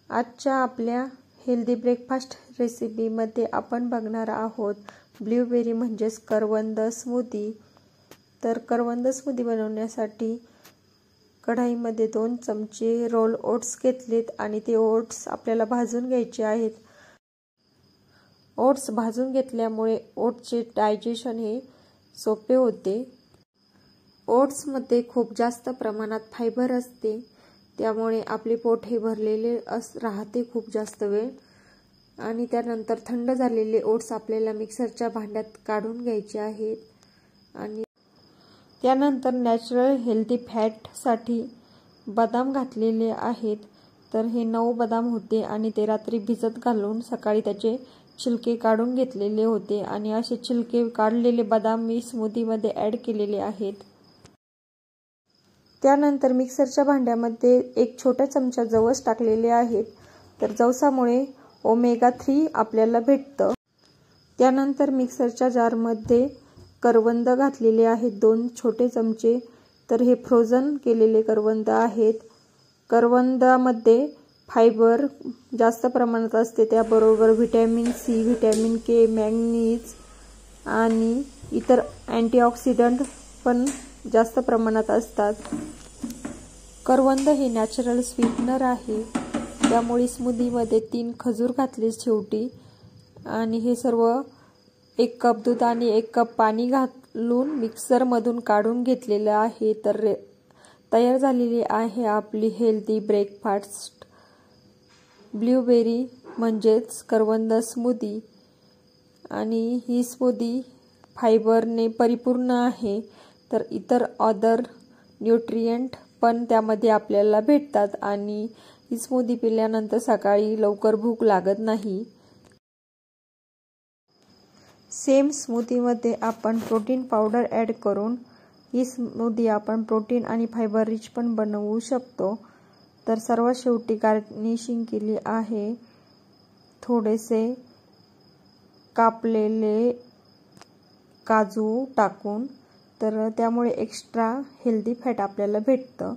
आजच्या आपल्या healthy breakfast रेसिपीमध्ये आपण बघणार आहोत ब्लूबेरी म्हणजेच करवंद स्मूदी। तर करवंद स्मूदी बनवण्यासाठी कढईमध्ये 2 चमचे रोल ओट्स घेतलेत आणि ते ओट्स आपल्याला भाजून घ्यायचे आहेत। ओट्स भाजून घेतल्यामुळे ओट्सचे डायजेशन हे सोपे होते। ओट्समध्ये खूप जास्त प्रमाणात फायबर असते, त्यामुळे आपले पोट हे भरलेले राहते खूप जास्त वेळ। आणि त्यानंतर थंड झालेले ओट्स आपल्याला मिक्सरच्या भांड्यात काढून घ्यायचे आहेत। आणि त्यानंतर नॅचरल हेल्दी फॅटसाठी बदाम घातलेले आहेत। तर हे 9 बदाम होते आणि ते रात्री भिजत घालून सकाळी त्याचे छिलके काढून घेतलेले होते आणि असे छिलके काढलेले बदाम मी स्मूदीमध्ये ॲड केलेले आहेत। त्यानंतर मिक्सरच्या भांड्यामध्ये 1 छोटा चमचा जवस टाकलेले आहेत। तर जवसामुळे ओमेगा 3 आपल्याला भेटतं। त्यानंतर मिक्सरच्या जारमध्ये करवंद घातलेले आहेत 2 छोटे चमचे। तर हे फ्रोझन केलेले करवंद आहेत। करवंदामध्ये फायबर जास्त प्रमाणात असते, त्याबरोबर vitamin C, vitamin K, manganese आणि इतर अँटीऑक्सिडंट पण जास्त प्रमाणात असतात। करवंद हे नॅचरल स्वीटनर आहे, त्यामुळे स्मूदीमध्ये 3 खजूर घातले शेवटी। आणि हे सर्व 1 कप दूध आणि 1 कप पाणी घालून मिक्सरमधून काढून घेतलेलं आहे। तर तयार झालेली आहे आपली हेल्दी ब्रेकफास्ट ब्लूबेरी म्हणजेच करवंद स्मूदी। आणि ही स्मूदी फायबरने परिपूर्ण आहे, तर इतर अदर न्यूट्रिएंट पण त्यामध्ये आपल्याला भेटतात आणि ही स्मूदी पिल्यानंतर सकाळी लवकर भूक लागत नाही। सेम स्मूदीमध्ये आपण प्रोटीन पावडर ॲड करून ही स्मूदी आपण प्रोटीन आणि फायबर रिच पण बनवू शकतो। तर सर्वात शेवटी गार्निशिंग केली आहे थोडेसे कापलेले काजू टाकून, तर त्यामुळे एक्स्ट्रा हेल्दी फॅट आपल्याला भेटतं।